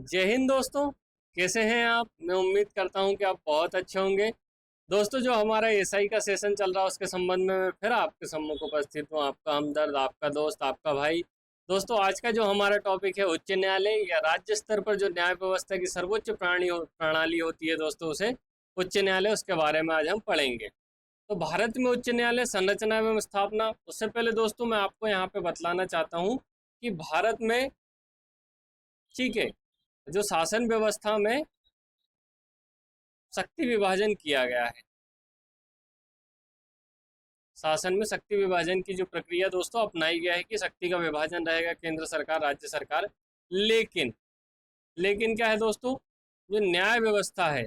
जय हिंद दोस्तों। कैसे हैं आप? मैं उम्मीद करता हूं कि आप बहुत अच्छे होंगे। दोस्तों, जो हमारा एसआई का सेशन चल रहा है उसके संबंध में मैं फिर आपके सम्मुख उपस्थित हूं, आपका हमदर्द, आपका दोस्त, आपका भाई। दोस्तों, आज का जो हमारा टॉपिक है उच्च न्यायालय या राज्य स्तर पर जो न्याय व्यवस्था की सर्वोच्च प्रणाली होती है दोस्तों, उसे उच्च न्यायालय, उसके बारे में आज हम पढ़ेंगे। तो भारत में उच्च न्यायालय संरचना एवं स्थापना, उससे पहले दोस्तों मैं आपको यहाँ पे बतलाना चाहता हूँ कि भारत में, ठीक है, जो शासन व्यवस्था में शक्ति विभाजन किया गया है, शासन में शक्ति विभाजन की जो प्रक्रिया दोस्तों अपनाई गया है कि शक्ति का विभाजन रहेगा केंद्र सरकार, राज्य सरकार। लेकिन लेकिन क्या है दोस्तों, जो न्याय व्यवस्था है,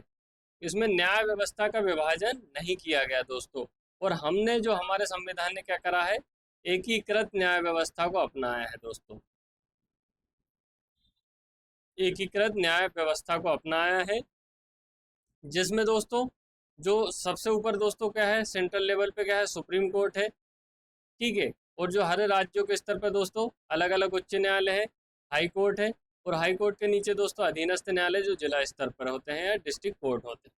इसमें न्याय व्यवस्था का विभाजन नहीं किया गया दोस्तों। और हमने, जो हमारे संविधान ने क्या करा है, एकीकृत न्याय व्यवस्था को अपनाया है दोस्तों। एकीकृत न्याय व्यवस्था को अपनाया है, जिसमें दोस्तों जो सबसे ऊपर दोस्तों क्या है, सेंट्रल लेवल पे क्या है, सुप्रीम कोर्ट है, ठीक है। और जो हर राज्यों के स्तर पर दोस्तों अलग अलग उच्च न्यायालय है, हाई कोर्ट है। और हाई कोर्ट के नीचे दोस्तों अधीनस्थ न्यायालय जो जिला स्तर पर होते हैं या डिस्ट्रिक्ट कोर्ट होते हैं,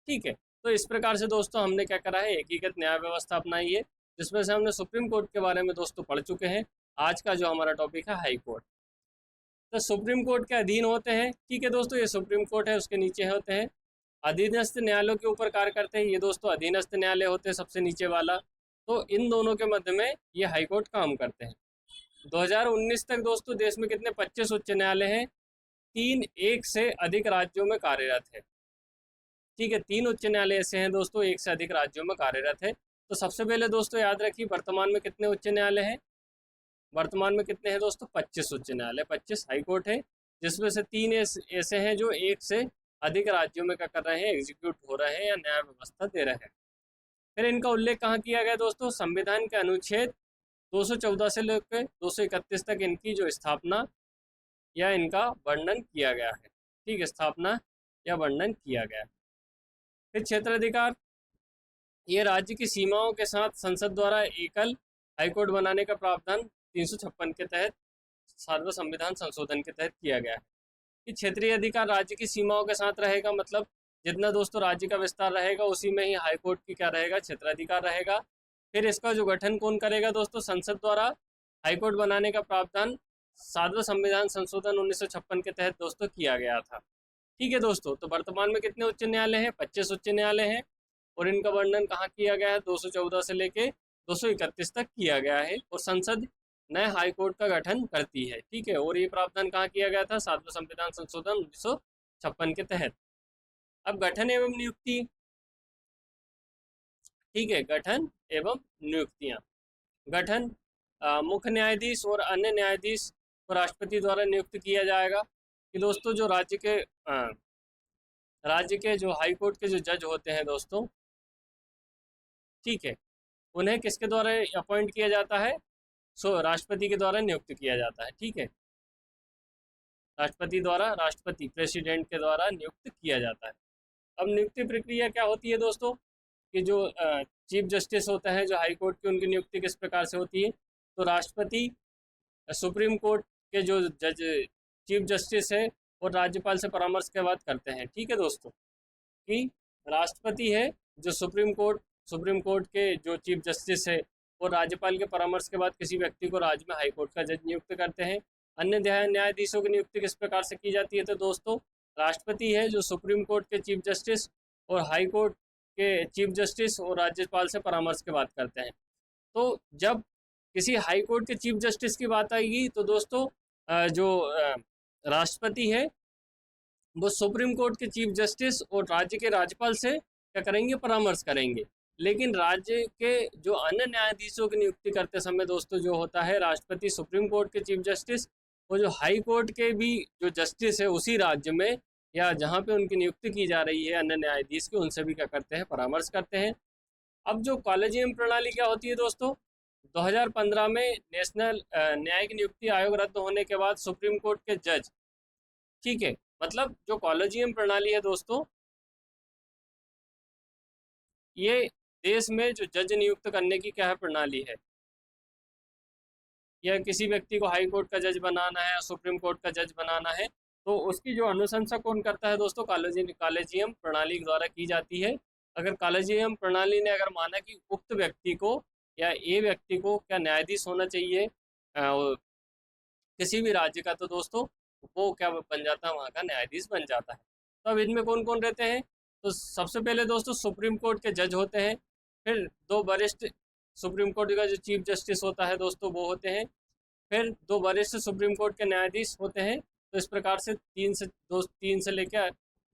ठीक है। तो इस प्रकार से दोस्तों हमने क्या करा है, एकीकृत न्याय व्यवस्था अपनाई है, जिसमें से हमने सुप्रीम कोर्ट के बारे में दोस्तों पढ़ चुके हैं। आज का जो हमारा टॉपिक है हाई कोर्ट, तो सुप्रीम कोर्ट के अधीन होते हैं, ठीक है दोस्तों। ये सुप्रीम कोर्ट है, उसके नीचे होते हैं अधीनस्थ न्यायालयों के ऊपर कार्य करते हैं ये दोस्तों अधीनस्थ न्यायालय होते हैं, सबसे नीचे वाला। तो इन दोनों के मध्य में ये हाई कोर्ट काम करते हैं। 2019 तक दोस्तों देश में कितने 25 उच्च न्यायालय हैं, तीन एक से अधिक राज्यों में कार्यरत है, ठीक है। तीन उच्च न्यायालय ऐसे हैं दोस्तों, एक से अधिक राज्यों में कार्यरत है। तो सबसे पहले दोस्तों याद रखिए, वर्तमान में कितने उच्च न्यायालय हैं। वर्तमान में कितने हैं दोस्तों, 25 उच्च न्यायालय, 25 हाई कोर्ट है, जिसमें से तीन ऐसे हैं जो एक से अधिक राज्यों में क्या कर रहे हैं, एग्जीक्यूट हो रहे हैं या न्याय व्यवस्था दे रहे हैं। फिर इनका उल्लेख कहाँ किया गया दोस्तों, संविधान के अनुच्छेद 214 से लेकर 231 तक इनकी जो स्थापना या इनका वर्णन किया गया है, ठीक है, स्थापना या वर्णन किया गया है। फिर क्षेत्राधिकार, ये राज्य की सीमाओं के साथ संसद द्वारा एकल हाईकोर्ट बनाने का प्रावधान 356 के तहत सार्वभौम संविधान संशोधन के तहत किया गया है कि क्षेत्रीय अधिकार राज्य की सीमाओं के साथ रहेगा। मतलब जितना दोस्तों राज्य का विस्तार रहेगा उसी में ही हाईकोर्ट की क्या रहेगा, क्षेत्राधिकार रहेगा। फिर इसका जो गठन कौन करेगा दोस्तों, संसद द्वारा हाईकोर्ट बनाने का प्रावधान सातवें संविधान संशोधन 1956 के तहत दोस्तों किया गया था, ठीक है दोस्तों। तो वर्तमान में कितने उच्च न्यायालय हैं, 25 उच्च न्यायालय हैं। और इनका वर्णन कहाँ किया गया है, 214 से लेके 231 तक किया गया है। और संसद नए हाई कोर्ट का गठन करती है, ठीक है। और ये प्रावधान कहाँ किया गया था, सातवें संविधान संशोधन 1956 के तहत। अब गठन एवं नियुक्ति, ठीक है, गठन एवं नियुक्तियां। गठन, मुख्य न्यायाधीश और अन्य न्यायाधीश को राष्ट्रपति द्वारा नियुक्त किया जाएगा कि दोस्तों जो राज्य के जो हाई कोर्ट के जो जज होते हैं दोस्तों, ठीक है, उन्हें किसके द्वारा अपॉइंट किया जाता है, राष्ट्रपति के द्वारा नियुक्त किया जाता है, ठीक है। राष्ट्रपति द्वारा, राष्ट्रपति प्रेसिडेंट के द्वारा नियुक्त किया जाता है। अब नियुक्ति प्रक्रिया क्या होती है दोस्तों, कि जो चीफ जस्टिस होता है जो हाई कोर्ट की, उनकी नियुक्ति किस प्रकार से होती है। तो राष्ट्रपति सुप्रीम कोर्ट के जो जज चीफ जस्टिस है और राज्यपाल से परामर्श के बाद करते हैं, ठीक है दोस्तों। कि राष्ट्रपति है जो सुप्रीम कोर्ट के जो चीफ जस्टिस है, और राज्यपाल के परामर्श के बाद किसी व्यक्ति को राज्य में हाई कोर्ट का जज नियुक्त करते हैं। अन्य न्यायाधीशों की नियुक्ति किस प्रकार से की जाती है, तो दोस्तों राष्ट्रपति है जो सुप्रीम कोर्ट के चीफ जस्टिस और हाई कोर्ट के चीफ जस्टिस और राज्यपाल से परामर्श के बात करते हैं। तो जब किसी हाई कोर्ट के चीफ जस्टिस की बात आएगी तो दोस्तों जो राष्ट्रपति है वो सुप्रीम कोर्ट के चीफ जस्टिस और राज्य के राज्यपाल से क्या करेंगे, परामर्श करेंगे। लेकिन राज्य के जो अन्य न्यायाधीशों की नियुक्ति करते समय दोस्तों जो होता है, राष्ट्रपति सुप्रीम कोर्ट के चीफ जस्टिस और जो हाई कोर्ट के भी जो जस्टिस है उसी राज्य में या जहाँ पे उनकी नियुक्ति की जा रही है अन्य न्यायाधीश की, उनसे भी क्या करते हैं, परामर्श करते हैं। अब जो कॉलेजियम प्रणाली क्या होती है दोस्तों, 2015 में नेशनल न्यायिक नियुक्ति आयोग रद्द होने के बाद सुप्रीम कोर्ट के जज, ठीक है, मतलब जो कॉलेजियम प्रणाली है दोस्तों, ये देश में जो जज नियुक्त करने की क्या है, प्रणाली है। या किसी व्यक्ति को हाई कोर्ट का जज बनाना है, सुप्रीम कोर्ट का जज बनाना है, तो उसकी जो अनुशंसा कौन करता है दोस्तों, कॉलेजियम प्रणाली द्वारा की जाती है। अगर कॉलेजियम प्रणाली ने अगर माना कि उक्त व्यक्ति को या ए व्यक्ति को क्या न्यायाधीश होना चाहिए किसी भी राज्य का, तो दोस्तों वो क्या बन जाता है, वहाँ का न्यायाधीश बन जाता है। तो अब इनमें कौन कौन रहते हैं, तो सबसे पहले दोस्तों सुप्रीम कोर्ट के जज होते हैं, फिर दो वरिष्ठ सुप्रीम कोर्ट का जो चीफ जस्टिस होता है दोस्तों वो होते हैं, फिर दो वरिष्ठ सुप्रीम कोर्ट के न्यायाधीश होते हैं। तो इस प्रकार से तीन से लेकर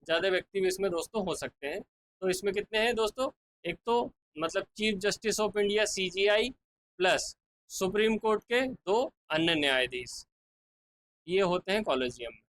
ज़्यादा व्यक्ति भी इसमें दोस्तों हो सकते हैं। तो इसमें कितने हैं दोस्तों, एक तो मतलब chief justice of India CJI plus supreme court के दो अन्य न्यायाधीश, ये होते हैं कॉलेजियम में।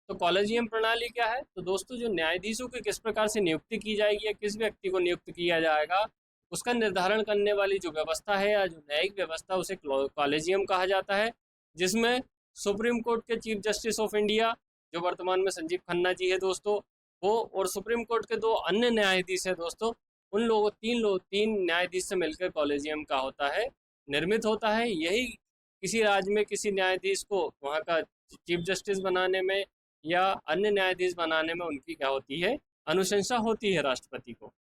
तो कॉलेजियम प्रणाली क्या है, तो दोस्तों जो न्यायाधीशों की किस प्रकार से नियुक्ति की जाएगी या किस व्यक्ति को नियुक्त किया जाएगा, उसका निर्धारण करने वाली जो व्यवस्था है या जो न्यायिक व्यवस्था, उसे कॉलेजियम कहा जाता है। जिसमें सुप्रीम कोर्ट के चीफ जस्टिस ऑफ इंडिया जो वर्तमान में संजीव खन्ना जी है दोस्तों, वो और सुप्रीम कोर्ट के दो अन्य न्यायाधीश हैं दोस्तों, उन लोगों तीन न्यायाधीश से मिलकर कॉलेजियम का होता है, निर्मित होता है। यही किसी राज्य में किसी न्यायाधीश को वहाँ का चीफ जस्टिस बनाने में या अन्य न्यायाधीश बनाने में उनकी क्या होती है, अनुशंसा होती है राष्ट्रपति को।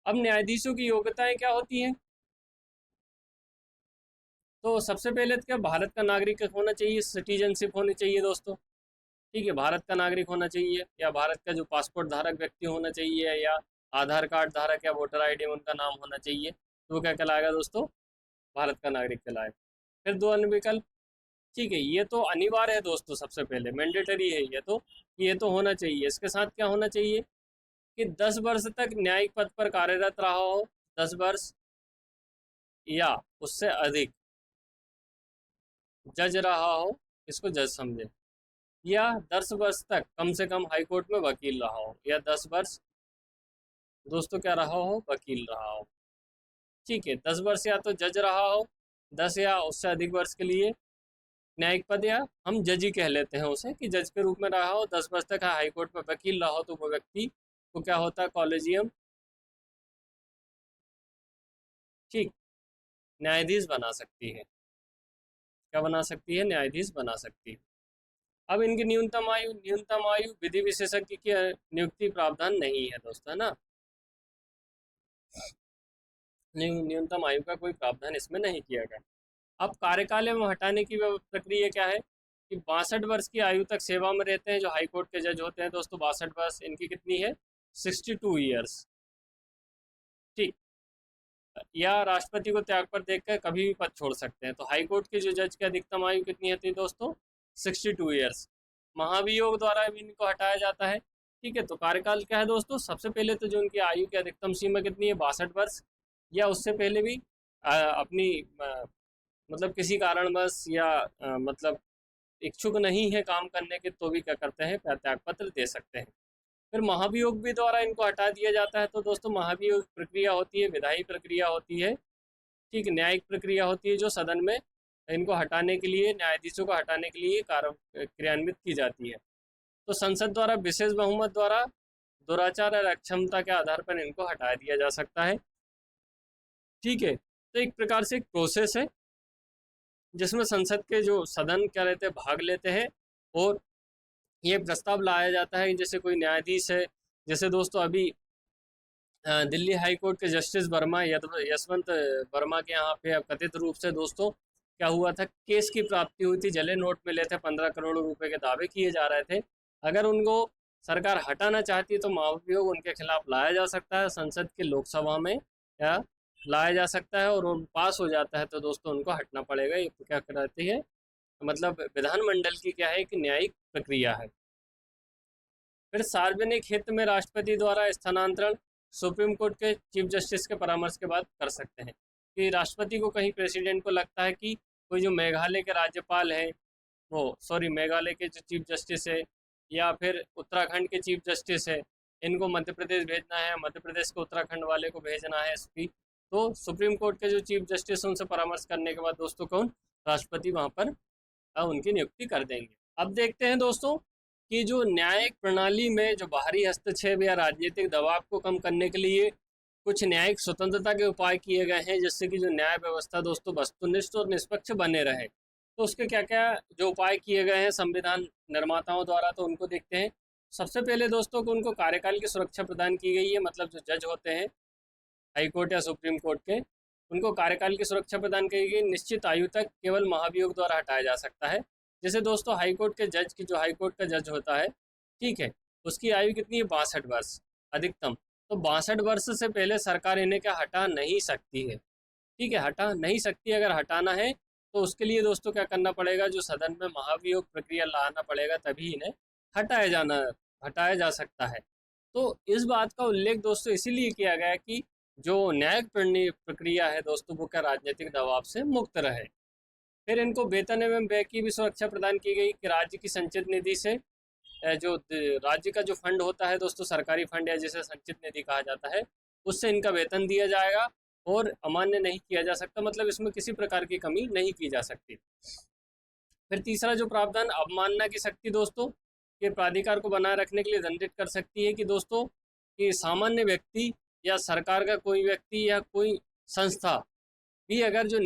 अब न्यायाधीशों की योग्यताएं क्या होती हैं, तो सबसे पहले तो क्या भारत का नागरिक होना चाहिए, सिटीजनशिप होनी चाहिए दोस्तों। ठीक है, भारत का नागरिक होना चाहिए या भारत का जो पासपोर्ट धारक व्यक्ति होना चाहिए या आधार कार्ड धारक या वोटर ID में उनका नाम होना चाहिए, तो वो क्या कहलाएगा दोस्तों, भारत का नागरिक कहलाएगा। फिर दो अन्य विकल्प, ठीक है, ये तो अनिवार्य है दोस्तों, सबसे पहले मैंडेटरी है ये तो होना चाहिए। इसके साथ क्या होना चाहिए कि 10 वर्ष तक न्यायिक पद पर कार्यरत रहा हो, 10 वर्ष या उससे अधिक जज रहा हो, इसको जज समझे, या 10 वर्ष तक कम से कम हाई कोर्ट में वकील रहा हो, या 10 वर्ष दोस्तों क्या रहा हो, वकील रहा हो। ठीक है, 10 वर्ष या तो जज रहा हो, 10 या उससे अधिक वर्ष के लिए न्यायिक पद, या हम जज ही कह लेते हैं उसे कि जज के रूप में रहा हो, 10 वर्ष तक हाई कोर्ट में वकील रहा हो, तो वो व्यक्ति को क्या होता है, कॉलेजियम ठीक न्यायाधीश बना सकती है। क्या बना सकती है, न्यायाधीश बना सकती है। अब इनकी न्यूनतम आयु विधि विशेषज्ञ की नियुक्ति प्रावधान नहीं है दोस्तों, है ना, न्यूनतम आयु का कोई प्रावधान इसमें नहीं किया गया। अब कार्यकाल में हटाने की प्रक्रिया क्या है कि 62 वर्ष की आयु तक सेवा में रहते हैं जो हाई कोर्ट के जज होते हैं दोस्तों, 62 वर्ष, इनकी कितनी है, 62 ईयर्स। ठीक, या राष्ट्रपति को त्याग पर देखकर कभी भी पद छोड़ सकते हैं। तो हाई कोर्ट के जो जज की अधिकतम आयु कितनी होती है दोस्तों, 62 ईयर्स। महाभियोग द्वारा भी इनको हटाया जाता है। ठीक है, तो कार्यकाल क्या है दोस्तों, सबसे पहले तो जो उनकी आयु की अधिकतम सीमा कितनी है, 62 वर्ष, या उससे पहले भी अपनी मतलब किसी कारणवश या मतलब इच्छुक नहीं है काम करने के, तो भी क्या करते हैं, त्याग पत्र दे सकते हैं। फिर महाभियोग भी द्वारा इनको हटा दिया जाता है। तो दोस्तों महाभियोग प्रक्रिया होती है, विधायी प्रक्रिया होती है, ठीक, न्यायिक प्रक्रिया होती है, जो सदन में इनको हटाने के लिए, न्यायाधीशों को हटाने के लिए क्रियान्वित की जाती है। तो संसद द्वारा विशेष बहुमत द्वारा दुराचार और अक्षमता के आधार पर इनको हटा दिया जा सकता है। ठीक है, तो एक प्रकार से एक प्रोसेस है जिसमें संसद के जो सदन क्या रहते हैं, भाग लेते हैं और ये प्रस्ताव लाया जाता है। जैसे कोई न्यायाधीश है, जैसे दोस्तों अभी दिल्ली हाई कोर्ट के जस्टिस वर्मा, यशवंत वर्मा के यहाँ पे कथित रूप से दोस्तों क्या हुआ था, केस की प्राप्ति हुई थी, जले नोट मिले थे, 15 करोड़ रुपए के दावे किए जा रहे थे। अगर उनको सरकार हटाना चाहती है तो महाभियोग उनके खिलाफ लाया जा सकता है, संसद के लोकसभा में या लाया जा सकता है, और वो पास हो जाता है तो दोस्तों उनको हटना पड़ेगा। ये क्या कहती है, मतलब विधानमंडल की क्या है कि न्यायिक प्रक्रिया है। फिर सार्वजनिक हित में राष्ट्रपति द्वारा स्थानांतरण सुप्रीम कोर्ट के चीफ जस्टिस के परामर्श के बाद कर सकते हैं। कि राष्ट्रपति को कहीं प्रेसिडेंट को लगता है कि कोई जो मेघालय के राज्यपाल है, मेघालय के जो चीफ जस्टिस है या फिर उत्तराखंड के चीफ जस्टिस है, इनको मध्य प्रदेश भेजना है, मध्य प्रदेश को उत्तराखंड वाले को भेजना है SP, तो सुप्रीम कोर्ट के जो चीफ जस्टिस उनसे परामर्श करने के बाद दोस्तों कौन, राष्ट्रपति वहाँ पर उनकी नियुक्ति कर देंगे। अब देखते हैं दोस्तों कि जो न्यायिक प्रणाली में जो बाहरी हस्तक्षेप या राजनीतिक दबाव को कम करने के लिए कुछ न्यायिक स्वतंत्रता के उपाय किए गए हैं, जिससे कि जो न्याय व्यवस्था दोस्तों वस्तुनिष्ठ और निष्पक्ष बने रहे। तो उसके क्या क्या जो उपाय किए गए हैं संविधान निर्माताओं द्वारा, तो उनको देखते हैं। सबसे पहले दोस्तों को उनको कार्यकाल की सुरक्षा प्रदान की गई है, मतलब जो जज होते हैं हाई कोर्ट या सुप्रीम कोर्ट के, उनको कार्यकाल की सुरक्षा प्रदान की गई। निश्चित आयु तक केवल महाभियोग द्वारा हटाया जा सकता है। जैसे दोस्तों हाई कोर्ट के जज की, जो हाई कोर्ट का जज होता है, ठीक है, उसकी आयु कितनी है, 62 वर्ष अधिकतम। तो 62 वर्ष से पहले सरकार इन्हें क्या हटा नहीं सकती है, ठीक है, हटा नहीं सकती। अगर हटाना है तो उसके लिए दोस्तों क्या करना पड़ेगा, जो सदन में महाभियोग प्रक्रिया लाना पड़ेगा, तभी इन्हें हटाया जा सकता है। तो इस बात का उल्लेख दोस्तों इसीलिए किया गया है कि जो न्यायिक प्रक्रिया है दोस्तों, वो क्या राजनीतिक दबाव से मुक्त रहे। फिर इनको वेतन एवं व्यय की भी सुरक्षा प्रदान की गई कि राज्य की संचित निधि से जो राज्य का जो फंड होता है दोस्तों, सरकारी फंड या जिसे संचित निधि कहा जाता है, उससे इनका वेतन दिया जाएगा और अमान्य नहीं किया जा सकता, मतलब इसमें किसी प्रकार की कमी नहीं की जा सकती। फिर तीसरा जो प्रावधान, अवमानना की शक्ति दोस्तों, ये प्राधिकार को बनाए रखने के लिए दंडित कर सकती है कि दोस्तों कि सामान्य व्यक्ति या सरकार का कोई व्यक्ति या कोई संस्था भी अगर जो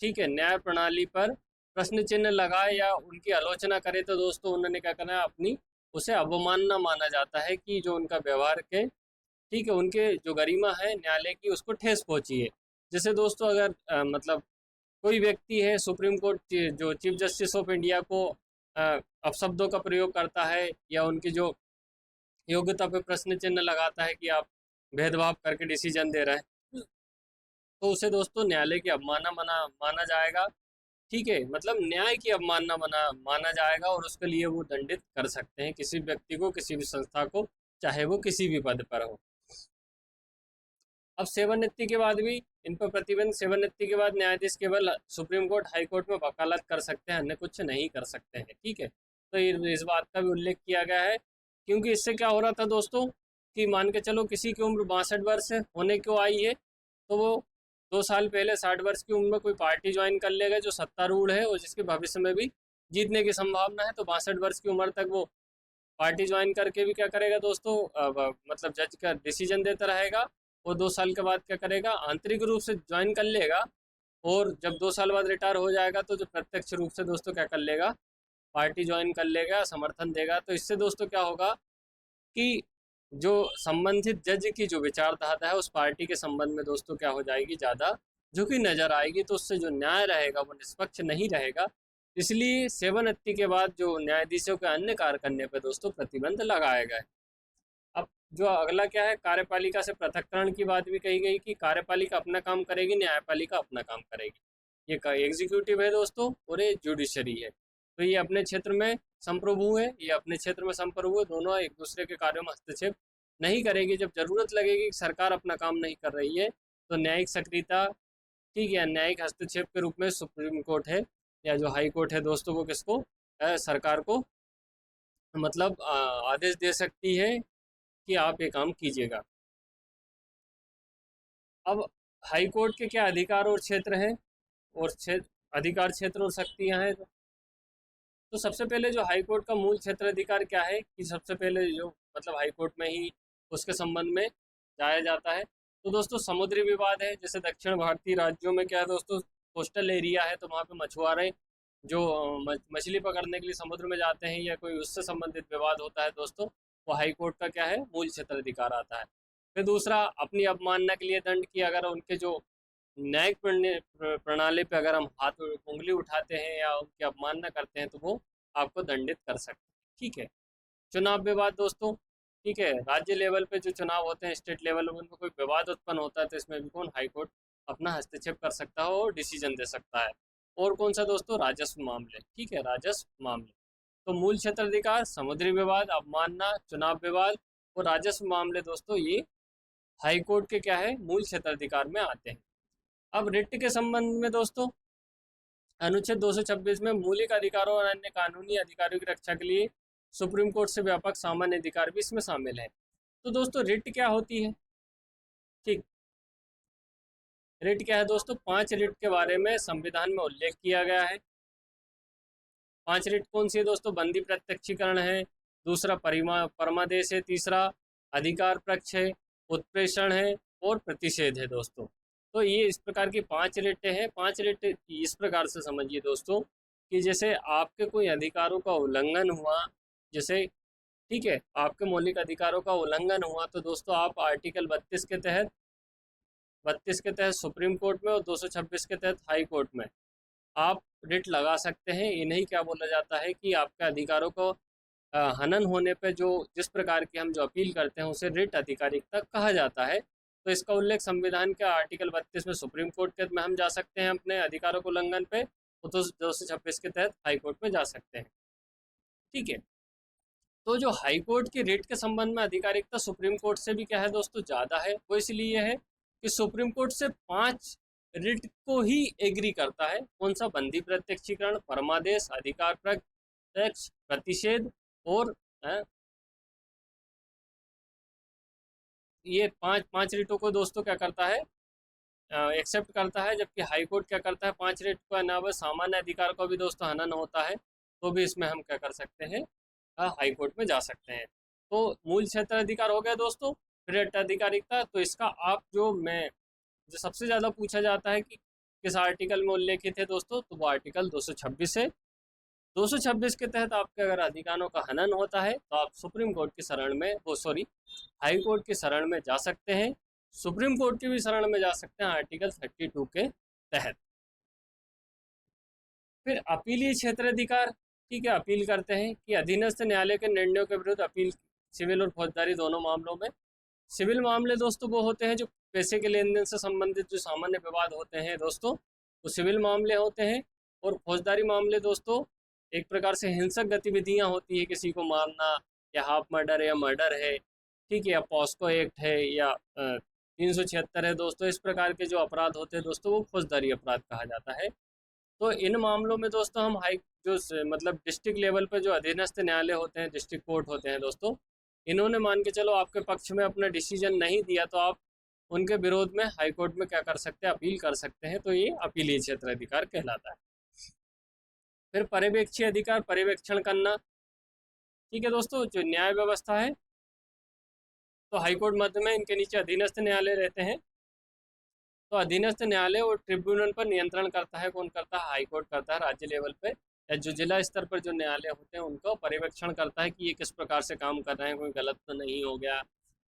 ठीक है, न्याय प्रणाली पर प्रश्न चिन्ह लगाए या उनकी आलोचना करे, तो दोस्तों उन्होंने क्या करना है, अपनी उसे अवमानना माना जाता है कि जो उनका व्यवहार के, ठीक है, उनके जो गरिमा है न्यायालय की, उसको ठेस पहुंची है। जैसे दोस्तों अगर मतलब कोई व्यक्ति है सुप्रीम कोर्ट जो चीफ जस्टिस ऑफ इंडिया को अपशब्दों का प्रयोग करता है या उनकी जो योग्यता पे प्रश्न चिन्ह लगाता है कि आप भेदभाव करके डिसीजन दे रहे हैं, तो उसे दोस्तों न्यायालय की अवमानना माना जाएगा, ठीक है, मतलब न्याय की अवमानना माना जाएगा और उसके लिए वो दंडित कर सकते हैं किसी व्यक्ति को, किसी भी संस्था को, चाहे वो किसी भी पद पर हो। अब सेवानिवृत्ति के बाद भी इन पर प्रतिबंध। सेवानिवृत्ति के बाद न्यायाधीश केवल सुप्रीम कोर्ट, हाई कोर्ट में वकालत कर सकते हैं, अन्य कुछ नहीं कर सकते हैं, ठीक है। तो इस बात का भी उल्लेख किया गया है, क्योंकि इससे क्या हो रहा था दोस्तों कि मान के चलो किसी की उम्र 62 वर्ष होने को आई है, तो वो 2 साल पहले 60 वर्ष की उम्र में कोई पार्टी ज्वाइन कर लेगा जो सत्तारूढ़ है और जिसके भविष्य में भी जीतने की संभावना है, तो 62 वर्ष की उम्र तक वो पार्टी ज्वाइन करके भी क्या करेगा दोस्तों, मतलब जज का डिसीजन देता रहेगा। और 2 साल के बाद क्या करेगा, आंतरिक रूप से ज्वाइन कर लेगा, और जब 2 साल बाद रिटायर हो जाएगा तो जो प्रत्यक्ष रूप से दोस्तों क्या कर लेगा, पार्टी ज्वाइन कर लेगा, समर्थन देगा। तो इससे दोस्तों क्या होगा कि जो संबंधित जज की जो विचारधारा है उस पार्टी के संबंध में दोस्तों क्या हो जाएगी, ज़्यादा झुकी नजर आएगी, तो उससे जो न्याय रहेगा वो निष्पक्ष नहीं रहेगा। इसलिए सेवानिवृत्ति के बाद जो न्यायाधीशों के अन्य कार्य करने पर दोस्तों प्रतिबंध लगाया गया है। अब जो अगला क्या है, कार्यपालिका से पृथक्करण की बात भी कही गई कि कार्यपालिका अपना काम करेगी, न्यायपालिका अपना काम करेगी। ये एग्जीक्यूटिव है दोस्तों और ये जुडिशरी है। तो ये अपने क्षेत्र में संप्रभु है, ये अपने क्षेत्र में संप्रभु है, दोनों एक दूसरे के कार्यों में हस्तक्षेप नहीं करेगी। जब जरूरत लगेगी कि सरकार अपना काम नहीं कर रही है, तो न्यायिक सक्रियता, ठीक है, न्यायिक हस्तक्षेप के रूप में सुप्रीम कोर्ट है या जो हाई कोर्ट है दोस्तों, वो किसको, सरकार को मतलब आदेश दे सकती है कि आप ये काम कीजिएगा। अब हाई कोर्ट के क्या अधिकार और क्षेत्र हैं, और अधिकार क्षेत्र और शक्तियां हैं। तो सबसे पहले जो हाई कोर्ट का मूल क्षेत्र अधिकार क्या है कि सबसे पहले जो मतलब हाई कोर्ट में ही उसके संबंध में जाया जाता है। तो दोस्तों समुद्री विवाद है, जैसे दक्षिण भारतीय राज्यों में क्या है दोस्तों, कोस्टल एरिया है, तो वहाँ पे मछुआरे जो मछली पकड़ने के लिए समुद्र में जाते हैं या कोई उससे संबंधित विवाद होता है दोस्तों, वो हाई कोर्ट का क्या है, मूल क्षेत्र अधिकार आता है। फिर दूसरा, अपनी अवमानना के लिए दंड की, अगर उनके जो न्यायिक प्रणाली पे अगर हम हाथ उंगली उठाते हैं या उनकी अवमानना करते हैं, तो वो आपको दंडित कर सकते हैं, ठीक है। चुनाव विवाद दोस्तों, ठीक है, राज्य लेवल पे जो चुनाव होते हैं, स्टेट लेवल में उनमें कोई विवाद उत्पन्न होता है, तो इसमें भी कौन, हाई कोर्ट अपना हस्तक्षेप कर सकता है और डिसीजन दे सकता है। और कौन सा दोस्तों, राजस्व मामले, ठीक है, राजस्व मामले। तो मूल क्षेत्र अधिकार, समुद्री विवाद, अवमानना, चुनाव विवाद और राजस्व मामले दोस्तों, ये हाई कोर्ट के क्या है, मूल क्षेत्र अधिकार में आते हैं। अब रिट के संबंध में दोस्तों, अनुच्छेद 226 में मौलिक अधिकारों और अन्य कानूनी अधिकारों की रक्षा के लिए सुप्रीम कोर्ट से व्यापक सामान्य अधिकार भी इसमें शामिल है। तो दोस्तों रिट क्या होती है, ठीक, रिट क्या है दोस्तों, 5 रिट के बारे में संविधान में उल्लेख किया गया है। 5 रिट कौन सी है दोस्तों, बंदी प्रत्यक्षीकरण है, दूसरा परमादेश है, तीसरा अधिकार पक्ष है, उत्प्रेषण है और प्रतिषेध है दोस्तों। तो ये इस प्रकार की 5 रेटें हैं। 5 रेटें इस प्रकार से समझिए दोस्तों कि जैसे आपके कोई अधिकारों का उल्लंघन हुआ, जैसे ठीक है, आपके मौलिक अधिकारों का उल्लंघन हुआ तो दोस्तों आप आर्टिकल 32 के तहत सुप्रीम कोर्ट में और 226 के तहत हाई कोर्ट में आप रिट लगा सकते हैं। इन्हें क्या बोला जाता है कि आपके अधिकारों को हनन होने पे जो जिस प्रकार की हम जो अपील करते हैं उसे रिट अधिकारिकता कहा जाता है। तो इसका उल्लेख संविधान के आर्टिकल 32 में सुप्रीम कोर्ट के में हम जा सकते हैं अपने अधिकारों को उल्लंघन पे, तो 226 के तहत हाई कोर्ट में जा सकते हैं। ठीक है, तो जो हाई कोर्ट की रिट के संबंध में अधिकारिकता सुप्रीम कोर्ट से भी क्या है दोस्तों ज़्यादा है। वो इसलिए है कि सुप्रीम कोर्ट से 5 रिट को ही एग्री करता है। कौन सा? बंदी प्रत्यक्षीकरण, परमादेश, अधिकार प्रत्यक्ष, प्रतिषेध और ये पांच रिटों को दोस्तों क्या करता है, एक्सेप्ट करता है। जबकि हाई कोर्ट क्या करता है, 5 रिट को अलावा सामान्य अधिकार को भी दोस्तों हनन होता है तो भी इसमें हम क्या कर सकते हैं, हाई कोर्ट में जा सकते हैं। तो मूल क्षेत्र अधिकार हो गया दोस्तों। रिट अधिकारिकता, तो इसका आप जो सबसे ज़्यादा पूछा जाता है कि किस आर्टिकल में उल्लेखित है दोस्तों, तो वो आर्टिकल 226 है। 226 के तहत आपके अगर अधिकारों का हनन होता है तो आप सुप्रीम कोर्ट की शरण में, हाई कोर्ट की शरण में जा सकते हैं। सुप्रीम कोर्ट की भी शरण में जा सकते हैं आर्टिकल 32 के तहत। फिर अपीलीय क्षेत्र अधिकार, ठीक है, अपील करते हैं कि अधीनस्थ न्यायालय के निर्णयों के विरुद्ध अपील, सिविल और फौजदारी दोनों मामलों में। सिविल मामले दोस्तों वो होते हैं जो पैसे के लेन देन से संबंधित जो सामान्य विवाद होते हैं दोस्तों, वो सिविल मामले होते हैं। और फौजदारी मामले दोस्तों एक प्रकार से हिंसक गतिविधियां होती है, किसी को मारना या हाफ मर्डर या मर्डर है, ठीक है, या पॉस्को एक्ट है या 376 है दोस्तों। इस प्रकार के जो अपराध होते हैं दोस्तों वो फौजदारी अपराध कहा जाता है। तो इन मामलों में दोस्तों हम मतलब डिस्ट्रिक्ट लेवल पे जो अधीनस्थ न्यायालय होते हैं, डिस्ट्रिक्ट कोर्ट होते हैं दोस्तों, इन्होंने मान के चलो आपके पक्ष में अपना डिसीजन नहीं दिया तो आप उनके विरोध में हाई कोर्ट में क्या कर सकते हैं, अपील कर सकते हैं। तो ये अपीलीय क्षेत्र अधिकार कहलाता है। फिर पर्यवेक्षी अधिकार, पर्यवेक्षण करना, ठीक है दोस्तों। जो न्याय व्यवस्था है तो हाईकोर्ट मध्य में, इनके नीचे अधीनस्थ न्यायालय रहते हैं। तो अधीनस्थ न्यायालय और ट्रिब्यूनल पर नियंत्रण करता है, कौन करता है? हाईकोर्ट करता है राज्य लेवल पे। या जो जिला स्तर पर जो न्यायालय होते हैं उनको पर्यवेक्षण करता है कि ये किस प्रकार से काम कर रहे हैं, कोई गलत तो नहीं हो गया,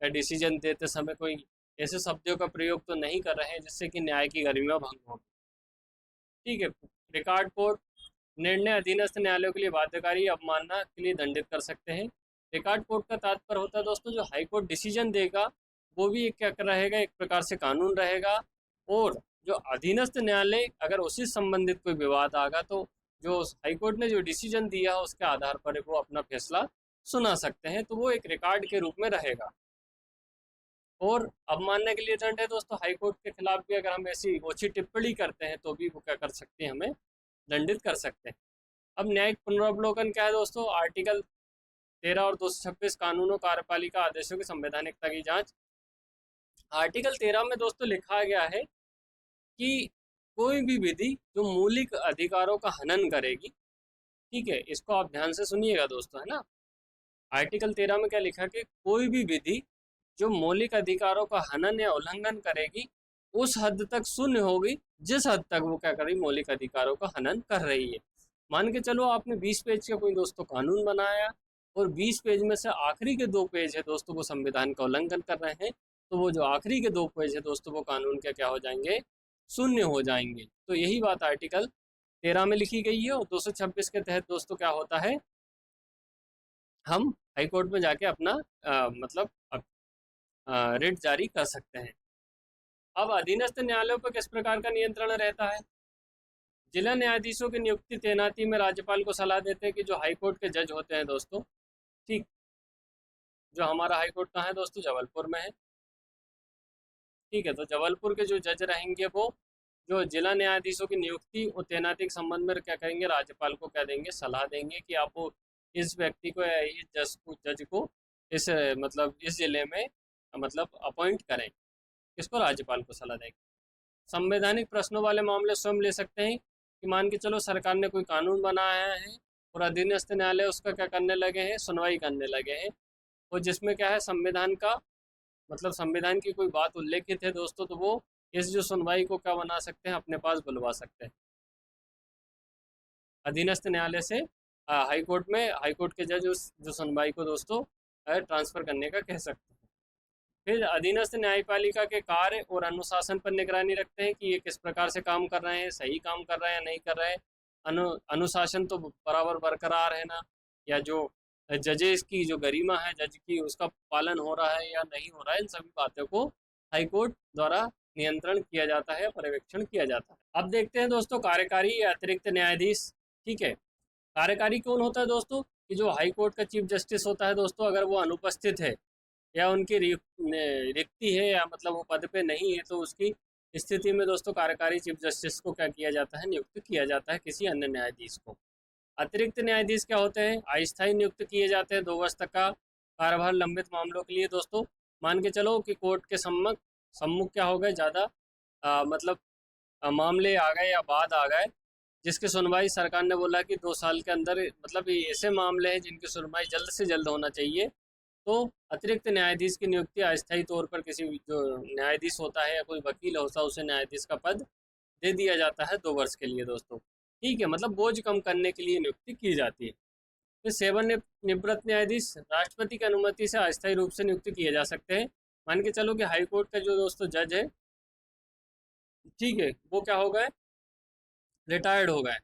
या डिसीजन देते समय कोई ऐसे शब्दों का प्रयोग तो नहीं कर रहे हैं जिससे कि न्याय की गरिमा भंग हो। ठीक है। रिकॉर्ड कोर्ट, निर्णय अधीनस्थ न्यायालयों के लिए बाध्यकारी, अवमानना के लिए दंडित कर सकते हैं। रिकॉर्ड कोर्ट का तात्पर्य होता है दोस्तों जो हाई कोर्ट डिसीजन देगा वो भी एक क्या रहेगा, एक प्रकार से कानून रहेगा। और जो अधीनस्थ न्यायालय अगर उससे संबंधित कोई विवाद आएगा तो जो हाई कोर्ट ने जो डिसीजन दिया उसके आधार पर वो अपना फैसला सुना सकते हैं, तो वो एक रिकॉर्ड के रूप में रहेगा। और अवमानना के लिए दंड है दोस्तों। हाई कोर्ट के खिलाफ भी अगर हम ऐसी ओछी टिप्पणी करते हैं तो भी वो क्या कर सकते हैं, हमें दंडित कर सकते हैं। अब न्यायिक पुनरावलोकन क्या है दोस्तों? आर्टिकल 13 और 226 कानूनों, कार्यपालिका आदेशों की संवैधानिकता की जांच। आर्टिकल 13 में दोस्तों लिखा गया है कि कोई भी विधि जो मौलिक अधिकारों का हनन करेगी, ठीक है, इसको आप ध्यान से सुनिएगा दोस्तों, है ना। आर्टिकल 13 में क्या लिखा कि कोई भी विधि जो मौलिक अधिकारों का हनन या उल्लंघन करेगी उस हद तक शून्य होगी जिस हद तक वो क्या करेगी, मौलिक अधिकारों का हनन कर रही है। मान के चलो आपने 20 पेज का कोई दोस्तों कानून बनाया और 20 पेज में से आखिरी के 2 पेज है दोस्तों वो संविधान का उल्लंघन कर रहे हैं, तो वो जो आखिरी के 2 पेज है दोस्तों वो कानून के क्या हो जाएंगे, शून्य हो जाएंगे। तो यही बात आर्टिकल 13 में लिखी गई है। और 226 के तहत दोस्तों क्या होता है, हम हाई कोर्ट में जाके अपना मतलब रिट जारी कर सकते हैं। अब अधीनस्थ न्यायालयों पर किस प्रकार का नियंत्रण रहता है? जिला न्यायाधीशों की नियुक्ति तैनाती में राज्यपाल को सलाह देते हैं कि जो हाई कोर्ट के जज होते हैं दोस्तों, ठीक, जो हमारा हाई कोर्ट कहाँ है दोस्तों, जबलपुर में है, ठीक है। तो जबलपुर के जो जज रहेंगे वो जो जिला न्यायाधीशों की नियुक्ति और तैनाती के संबंध में क्या करेंगे, राज्यपाल को क्या देंगे, सलाह देंगे कि आप इस व्यक्ति को या इस जज को इस मतलब इस जिले में मतलब अपॉइंट करें। किसको? राज्यपाल को सलाह देंगे। संवैधानिक प्रश्नों वाले मामले स्वयं ले सकते हैं कि मान के चलो सरकार ने कोई कानून बनाया है और अधीनस्थ न्यायालय उसका क्या करने लगे हैं, सुनवाई करने लगे हैं, और जिसमें क्या है संविधान का मतलब संविधान की कोई बात उल्लेखित है दोस्तों, तो वो इस जो सुनवाई को क्या बना सकते हैं, अपने पास बुलवा सकते हैं। अधीनस्थ न्यायालय से हाई कोर्ट में हाई कोर्ट के जज उस जो सुनवाई को दोस्तों ट्रांसफर करने का कह सकते हैं। फिर अधीनस्थ न्यायपालिका के कार्य और अनुशासन पर निगरानी रखते हैं कि ये किस प्रकार से काम कर रहे हैं, सही काम कर रहे हैं या नहीं कर रहे हैं। अनुशासन तो बराबर बरकरार है ना, या जो जजेस की जो गरिमा है जज की, उसका पालन हो रहा है या नहीं हो रहा है, इन सभी बातों को हाई कोर्ट द्वारा नियंत्रण किया जाता है, पर्यवेक्षण किया जाता है। अब देखते हैं दोस्तों कार्यकारी या अतिरिक्त न्यायाधीश। ठीक है, कार्यकारी कौन होता है दोस्तों, कि जो हाई कोर्ट का चीफ जस्टिस होता है दोस्तों, अगर वो अनुपस्थित है या उनकी रिक्ति है या मतलब वो पद पे नहीं है, तो उसकी स्थिति में दोस्तों कार्यकारी चीफ जस्टिस को क्या किया जाता है, नियुक्त किया जाता है किसी अन्य न्यायाधीश को। अतिरिक्त न्यायाधीश क्या होते हैं, अस्थायी नियुक्त किए जाते हैं 2 वर्ष तक का कार्यभार लंबित मामलों के लिए दोस्तों। मान के चलो कि कोर्ट के सम्मुख क्या हो गए, ज़्यादा मतलब मामले आ गए या बाद आ गए, जिसकी सुनवाई सरकार ने बोला कि 2 साल के अंदर, मतलब ये ऐसे मामले हैं जिनकी सुनवाई जल्द से जल्द होना चाहिए, तो अतिरिक्त न्यायाधीश की नियुक्ति अस्थायी तौर पर किसी जो न्यायाधीश होता है या कोई वकील होता है, उसे न्यायाधीश का पद दे दिया जाता है 2 वर्ष के लिए दोस्तों। ठीक है, मतलब बोझ कम करने के लिए नियुक्ति की जाती है। फिर सेवानिवृत्त न्यायाधीश राष्ट्रपति की अनुमति से अस्थायी रूप से नियुक्त किए जा सकते हैं। मान के चलो कि हाईकोर्ट का जो दोस्तों जज है, ठीक है, वो क्या हो गए, रिटायर्ड हो गए।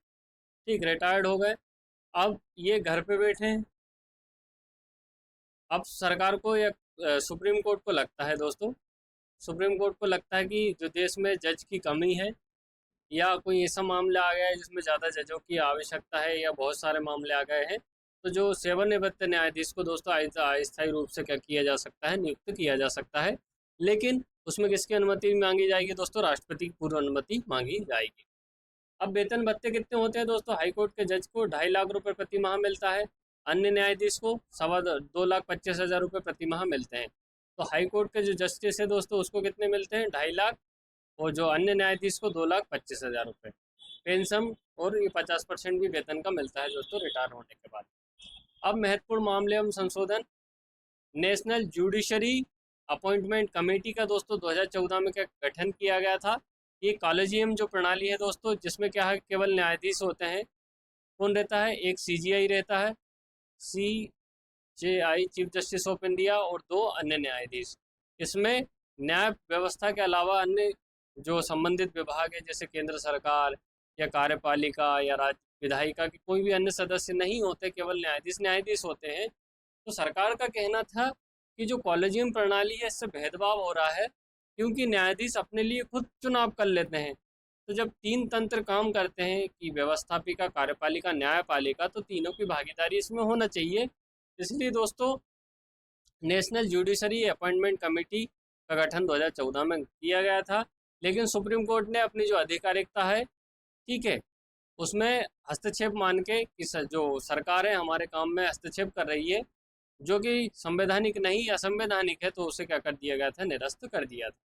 ठीक, रिटायर्ड हो गए, अब ये घर पे बैठे हैं। अब सरकार को या सुप्रीम कोर्ट को लगता है दोस्तों, सुप्रीम कोर्ट को लगता है कि जो देश में जज की कमी है, या कोई ऐसा मामला आ गया है जिसमें ज़्यादा जजों की आवश्यकता है, या बहुत सारे मामले आ गए हैं, तो जो सेवानिवृत्त न्यायाधीश को दोस्तों अस्थायी रूप से क्या किया जा सकता है, नियुक्त किया जा सकता है। लेकिन उसमें किसकी अनुमति मांगी जाएगी दोस्तों, राष्ट्रपति की पूर्व अनुमति मांगी जाएगी। अब वेतन भत्ते कितने होते हैं दोस्तों, हाईकोर्ट के जज को 2.5 लाख रुपए प्रति माह मिलता है, अन्य न्यायाधीश को 2,25,000 रुपये प्रति माह मिलते हैं। तो हाईकोर्ट के जो जस्टिस है दोस्तों, उसको कितने मिलते हैं, 2.5 लाख, और जो अन्य न्यायाधीश को 2,25,000 रुपये। पेंशन और ये 50% भी वेतन का मिलता है दोस्तों रिटायर होने के बाद। अब महत्वपूर्ण मामले एवं संशोधन, नेशनल जुडिशरी अपॉइंटमेंट कमेटी का दोस्तों 2014 में क्या गठन किया गया था। ये कॉलेजियम जो प्रणाली है दोस्तों, जिसमें क्या है, केवल न्यायाधीश होते हैं। कौन रहता है, एक सीजीआई रहता है, CJI chief justice of India, और 2 अन्य न्यायाधीश। इसमें न्याय व्यवस्था के अलावा अन्य जो संबंधित विभाग है, जैसे केंद्र सरकार या कार्यपालिका या राज्य विधायिका के कोई भी अन्य सदस्य नहीं होते, केवल न्यायाधीश न्यायाधीश होते हैं। तो सरकार का कहना था कि जो कॉलेजियम प्रणाली है, इससे भेदभाव हो रहा है, क्योंकि न्यायाधीश अपने लिए खुद चुनाव कर लेते हैं। तो जब 3 तंत्र काम करते हैं, कि व्यवस्थापिका, कार्यपालिका, न्यायपालिका, तो तीनों की भागीदारी इसमें होना चाहिए। इसलिए दोस्तों नेशनल जुडिशरी अपॉइंटमेंट कमेटी का गठन 2014 में किया गया था। लेकिन सुप्रीम कोर्ट ने अपनी जो आधिकारिकता है, ठीक है, उसमें हस्तक्षेप मान के कि जो सरकार है हमारे काम में हस्तक्षेप कर रही है, जो कि संवैधानिक नहीं, असंवैधानिक है, तो उसे क्या कर दिया गया था, निरस्त कर दिया था।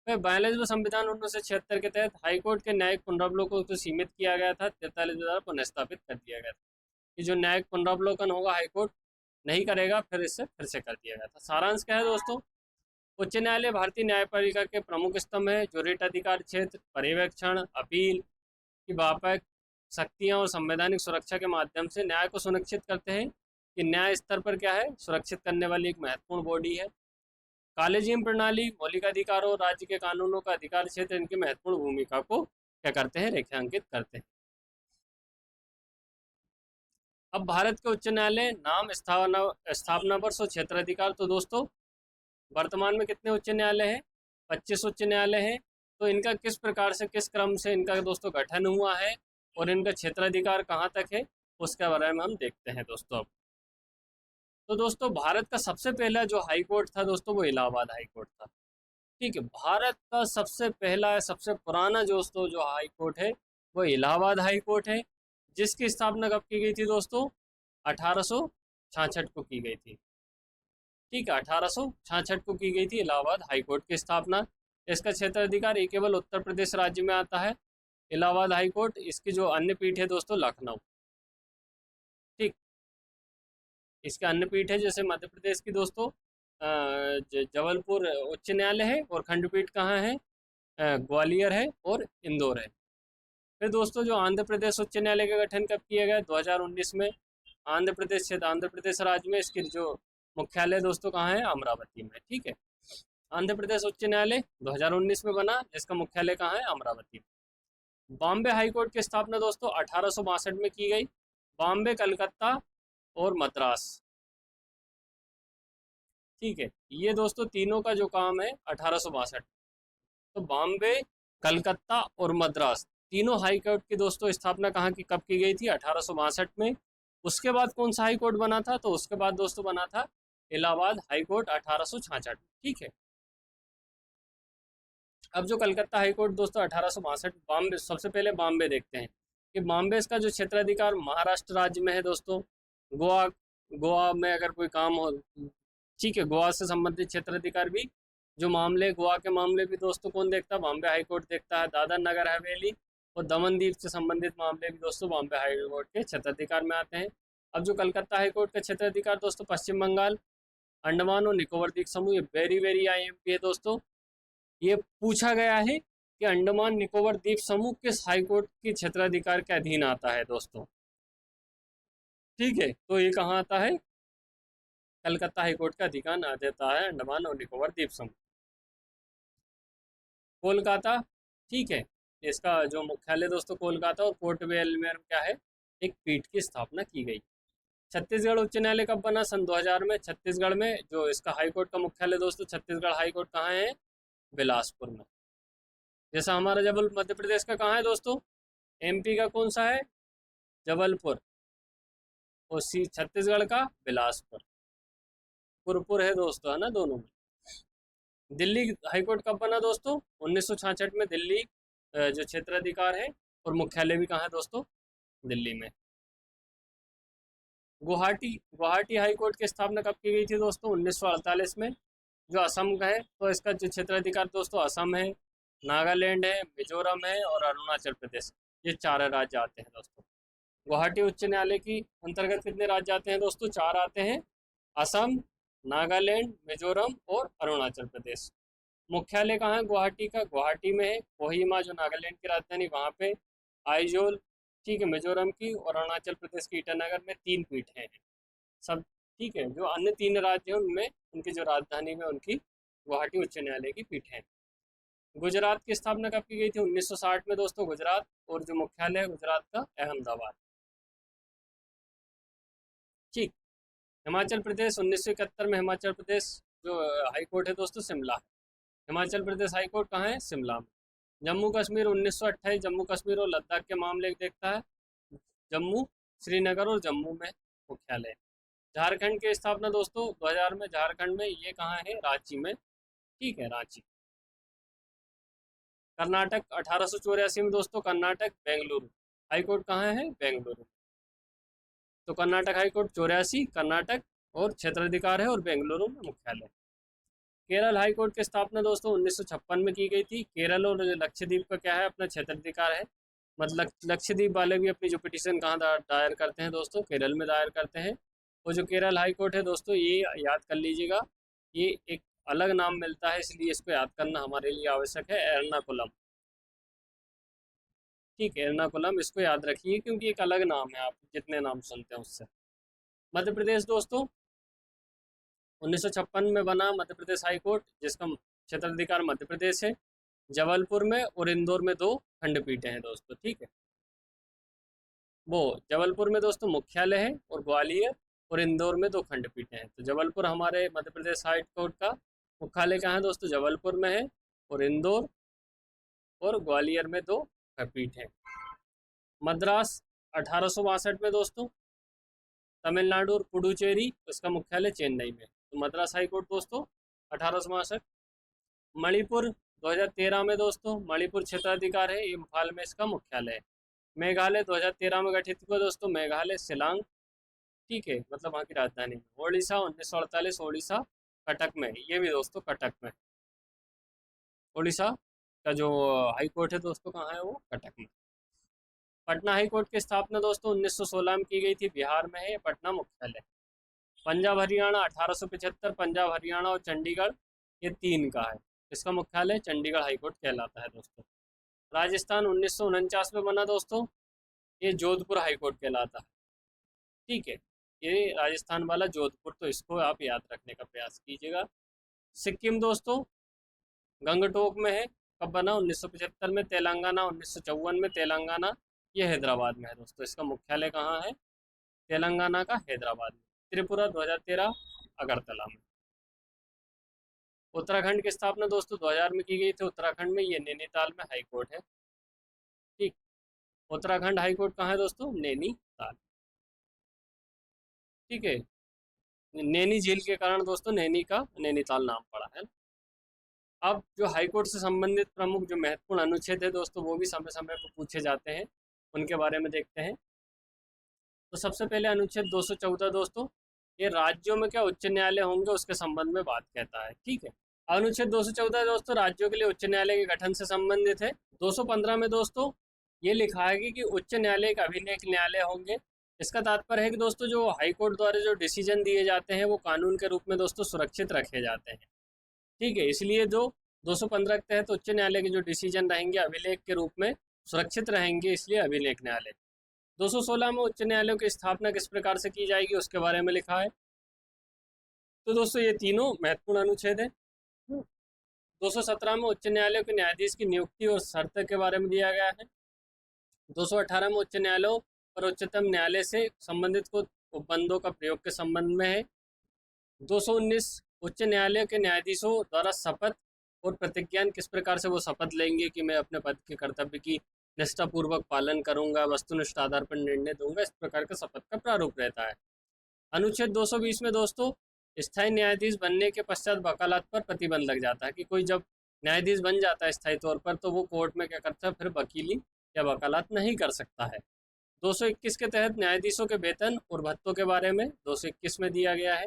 फिर 42वें संविधान 1976 के तहत हाईकोर्ट के न्यायिक पुनरावलोकन को सीमित किया गया था, 43 द्वारा पुनर्स्थापित कर दिया गया था कि जो न्यायिक पुनरावलोकन होगा हाईकोर्ट नहीं करेगा, फिर इससे फिर से कर दिया गया था। सारांश क्या है दोस्तों, उच्च न्यायालय भारतीय न्यायपालिका के प्रमुख स्तंभ है, जो रिट अधिकार क्षेत्र, पर्यवेक्षण, अपील की व्यापक शक्तियाँ और संवैधानिक सुरक्षा के माध्यम से न्याय को सुनिश्चित करते हैं। कि न्याय स्तर पर क्या है, सुरक्षित करने वाली एक महत्वपूर्ण बॉडी है। कॉलेजियम प्रणाली मौलिक अधिकारों और राज्य के कानूनों का अधिकार क्षेत्र, इनकी महत्वपूर्ण भूमिका को क्या करते हैं, रेखांकित करते हैं। अब भारत के उच्च न्यायालय, नाम, स्थापना वर्ष और क्षेत्राधिकार। तो दोस्तों वर्तमान में कितने उच्च न्यायालय हैं, 25 उच्च न्यायालय हैं। तो इनका किस प्रकार से, किस क्रम से इनका दोस्तों गठन हुआ है, और इनका क्षेत्राधिकार कहाँ तक है, उसके बारे में हम देखते हैं दोस्तों। अब तो दोस्तों भारत का सबसे पहला जो हाई कोर्ट था दोस्तों, वो इलाहाबाद हाई कोर्ट था। ठीक है, भारत का सबसे पहला, सबसे पुराना दोस्तों जो हाई कोर्ट है, वो इलाहाबाद हाई कोर्ट है, जिसकी स्थापना कब की गई थी दोस्तों, 1866 को की गई थी। ठीक है, 1866 को की गई थी इलाहाबाद हाई कोर्ट की स्थापना। इसका क्षेत्र अधिकार ये केवल उत्तर प्रदेश राज्य में आता है, इलाहाबाद हाई कोर्ट। इसकी जो अन्य पीठ है दोस्तों, लखनऊ। ठीक, इसके अन्य पीठ है, जैसे मध्य प्रदेश की दोस्तों जबलपुर उच्च न्यायालय है, और खंडपीठ कहाँ है, ग्वालियर है और इंदौर है। फिर दोस्तों जो आंध्र प्रदेश उच्च न्यायालय का गठन कब किया गया? 2019 में। आंध्र प्रदेश क्षेत्र, आंध्र प्रदेश राज्य में इसकी जो मुख्यालय दोस्तों कहाँ है? अमरावती में। ठीक है, आंध्र प्रदेश उच्च न्यायालय 2019 में बना, जिसका मुख्यालय कहाँ है? अमरावती में। बॉम्बे हाई कोर्ट की स्थापना दोस्तों 1862 में की गई। बॉम्बे, कलकत्ता और मद्रास। ठीक है, ये दोस्तों तीनों का जो काम है 1862। तो बॉम्बे, कलकत्ता और मद्रास तीनों हाई कोर्ट की दोस्तों स्थापना कहाँ की, कब की गई थी? 1862 में। उसके बाद कौन सा हाई कोर्ट बना था? तो उसके बाद दोस्तों बना था इलाहाबाद हाई कोर्ट 1866। ठीक है, अब जो कलकत्ता हाई कोर्ट दोस्तों 1862, बॉम्बे, सबसे पहले बॉम्बे देखते हैं कि बॉम्बे इसका जो क्षेत्राधिकार महाराष्ट्र राज्य में है दोस्तों। गोवा, गोवा में अगर कोई काम हो, ठीक है, गोवा से संबंधित क्षेत्राधिकार भी, जो मामले गोवा के मामले भी दोस्तों कौन देखता है? बॉम्बे हाई कोर्ट देखता है। दादर नगर हवेली और दमन दीव से संबंधित मामले भी दोस्तों बॉम्बे हाई कोर्ट के क्षेत्राधिकार में आते हैं। अब जो कलकत्ता हाई कोर्ट का क्षेत्राधिकार दोस्तों पश्चिम बंगाल, अंडमान और निकोबार द्वीप समूह, ये वेरी वेरी IMP है दोस्तों। ये पूछा गया है कि अंडमान निकोबार द्वीप समूह किस हाई कोर्ट के क्षेत्राधिकार के अधीन आता है दोस्तों। ठीक है, तो ये कहाँ आता है? कलकत्ता हाईकोर्ट का अधिकार आ जाता है अंडमान और निकोबार द्वीप समूह। कोलकाता, ठीक है, इसका जो मुख्यालय दोस्तों कोलकाता और पोर्ट ब्लेयर में क्या है? एक पीठ की स्थापना की गई। छत्तीसगढ़ उच्च न्यायालय कब बना? सन 2000 में। छत्तीसगढ़ में जो इसका हाईकोर्ट का मुख्यालय दोस्तों, छत्तीसगढ़ हाईकोर्ट कहाँ है? बिलासपुर में। जैसा हमारा जबल मध्य प्रदेश का कहाँ है दोस्तों? MP का कौन सा है? जबलपुर। और छत्तीसगढ़ का बिलासपुर। पुरपुर है दोस्तों, है ना, दोनों में। दिल्ली हाईकोर्ट कब बना दोस्तों? 1966 में। दिल्ली जो क्षेत्राधिकार है और मुख्यालय भी कहाँ है दोस्तों? दिल्ली में। गुवाहाटी, गुवाहाटी हाईकोर्ट की स्थापना कब की गई थी दोस्तों? 1948 में। जो असम का है, तो इसका जो क्षेत्राधिकार दोस्तों असम है, नागालैंड है, मिजोरम है और अरुणाचल प्रदेश, ये 4 राज्य आते हैं दोस्तों। गुवाहाटी उच्च न्यायालय की अंतर्गत कितने राज्य आते हैं दोस्तों? 4 आते हैं, असम, नागालैंड, मिजोरम और अरुणाचल प्रदेश। मुख्यालय कहाँ है गुवाहाटी का? गुवाहाटी में है। कोहिमा जो नागालैंड की राजधानी, वहाँ पे। आइजोल, ठीक है, मिजोरम की। और अरुणाचल प्रदेश की ईटानगर में 3 पीठें हैं सब। ठीक है, जो अन्य 3 राज्य हैं उनमें उनकी जो राजधानी में उनकी गुवाहाटी उच्च न्यायालय की पीठ है। गुजरात की स्थापना कब की गई थी? 1960 में दोस्तों, गुजरात। और जो मुख्यालय है गुजरात का अहमदाबाद। ठीक। हिमाचल प्रदेश 1971 में, हिमाचल प्रदेश जो हाई कोर्ट है दोस्तों शिमला है। हिमाचल प्रदेश हाई कोर्ट कहाँ है? शिमला में। जम्मू कश्मीर 1928, जम्मू कश्मीर और लद्दाख के मामले देखता है। जम्मू, श्रीनगर और जम्मू में मुख्यालय। झारखंड की स्थापना दोस्तों 2000 में, झारखंड में। ये कहाँ है? रांची में। ठीक है, रांची। कर्नाटक 1884 में दोस्तों, कर्नाटक बेंगलुरु। हाई कोर्ट कहाँ है? बेंगलुरु। तो कर्नाटक हाई कोर्ट 84 कर्नाटक और क्षेत्राधिकार है और बेंगलुरु में मुख्यालय। केरल हाई कोर्ट की स्थापना दोस्तों 1956 में की गई थी। केरल और लक्षद्वीप का क्या है? अपना क्षेत्राधिकार है। मतलब लक्षद्वीप वाले भी अपनी जो पिटीशन कहाँ दायर करते हैं दोस्तों? केरल में दायर करते हैं। और जो केरल हाई कोर्ट है दोस्तों, ये याद कर लीजिएगा, ये एक अलग नाम मिलता है, इसलिए इसको याद करना हमारे लिए आवश्यक है। एर्नाकुलम। ठीक है, एर्नाकुलम, इसको याद रखिए क्योंकि एक अलग नाम है, आप जितने नाम सुनते हैं उससे। मध्य प्रदेश दोस्तों 1956 में बना मध्य प्रदेश हाई कोर्ट, जिसका क्षेत्राधिकार मध्य प्रदेश है। जबलपुर में और इंदौर में 2 खंडपीठें हैं दोस्तों। ठीक है, वो जबलपुर में दोस्तों मुख्यालय है और ग्वालियर और इंदौर में 2 खंडपीठें हैं। तो जबलपुर हमारे मध्य प्रदेश हाई कोर्ट का मुख्यालय कहाँ है दोस्तों? जबलपुर में है। और इंदौर और ग्वालियर में 2 पीठ हैं। मद्रास 1862 में दोस्तों। तमिलनाडु और पुडुचेरी, इसका मुख्यालय चेन्नई में। तो मद्रास हाई कोर्ट दोस्तों 1862। मणिपुर 2013 में दोस्तों, मणिपुर क्षेत्राधिकार है, इम्फाल में इसका मुख्यालय है। मेघालय 2013 में गठित हुआ दोस्तों, मेघालय शिलांग। ठीक है, मतलब वहाँ की राजधानी में। ओडिशा 1948, ओडिशा कटक में, ये भी दोस्तों कटक में। ओडिशा का जो हाई कोर्ट है दोस्तों कहाँ है? वो कटक में। पटना हाई कोर्ट की स्थापना दोस्तों 1916 में की गई थी, बिहार में है पटना मुख्यालय। पंजाब हरियाणा 1875, पंजाब हरियाणा और चंडीगढ़, ये 3 का है। इसका मुख्यालय चंडीगढ़ हाईकोर्ट कहलाता है दोस्तों। राजस्थान 1949 में बना दोस्तों, ये जोधपुर हाईकोर्ट कहलाता है। ठीक है, ये राजस्थान वाला जोधपुर, तो इसको आप याद रखने का प्रयास कीजिएगा। सिक्किम दोस्तों गंगटोक में है, कब बना? 1975 में। तेलंगाना 1954 में, तेलंगाना ये हैदराबाद में है दोस्तों। इसका मुख्यालय कहाँ है? तेलंगाना का हैदराबाद में। त्रिपुरा 2013 अगरतला में। उत्तराखंड की स्थापना दोस्तों 2000 में की गई थी, उत्तराखंड में, ये नैनीताल में हाई कोर्ट है। ठीक, उत्तराखंड हाई कोर्ट कहाँ है दोस्तों? नैनीताल। ठीक है, नैनी झील के कारण दोस्तों नैनी का नैनीताल नाम पड़ा है। अब जो हाई कोर्ट से संबंधित प्रमुख जो महत्वपूर्ण अनुच्छेद है दोस्तों, वो भी समय समय पर पूछे जाते हैं, उनके बारे में देखते हैं। तो सबसे पहले अनुच्छेद 214 दोस्तों, ये राज्यों में क्या उच्च न्यायालय होंगे उसके संबंध में बात कहता है। ठीक है, अनुच्छेद 214 दोस्तों राज्यों के लिए उच्च न्यायालय के गठन से संबंधित है। 215 में दोस्तों ये लिखा है कि उच्च न्यायालय एक अभिलेख न्यायालय होंगे। इसका तात्पर्य है कि दोस्तों जो हाई कोर्ट द्वारा जो डिसीजन दिए जाते हैं वो कानून के रूप में दोस्तों सुरक्षित रखे जाते हैं। ठीक है, इसलिए जो 215 के तहत उच्च न्यायालय के जो डिसीजन रहेंगे अभिलेख के रूप में सुरक्षित रहेंगे, इसलिए अभिलेख न्यायालय। 216 में उच्च न्यायालयों की स्थापना किस प्रकार से की जाएगी उसके बारे में लिखा है। तो दोस्तों ये तीनों महत्वपूर्ण अनुच्छेद है। 217 में उच्च न्यायालयों के न्यायाधीश की नियुक्ति और शर्त के बारे में दिया गया है। 218 में उच्च न्यायालयों और उच्चतम न्यायालय से संबंधित को उपबंधों का प्रयोग के संबंध में है। 219 उच्च न्यायालय के न्यायाधीशों द्वारा शपथ और प्रतिज्ञान किस प्रकार से वो शपथ लेंगे कि मैं अपने पद के कर्तव्य की निष्ठापूर्वक पालन करूंगा, वस्तुनिष्ठ आधार पर निर्णय दूंगा, इस प्रकार का शपथ का प्रारूप रहता है। अनुच्छेद 220 में दोस्तों स्थायी न्यायाधीश बनने के पश्चात वकालत पर प्रतिबंध लग जाता है कि कोई जब न्यायाधीश बन जाता है स्थायी तौर पर तो वो कोर्ट में क्या करता है, फिर वकीली या वकालत नहीं कर सकता है। 221 के तहत न्यायाधीशों के वेतन और भत्तों के बारे में 221 में दिया गया है।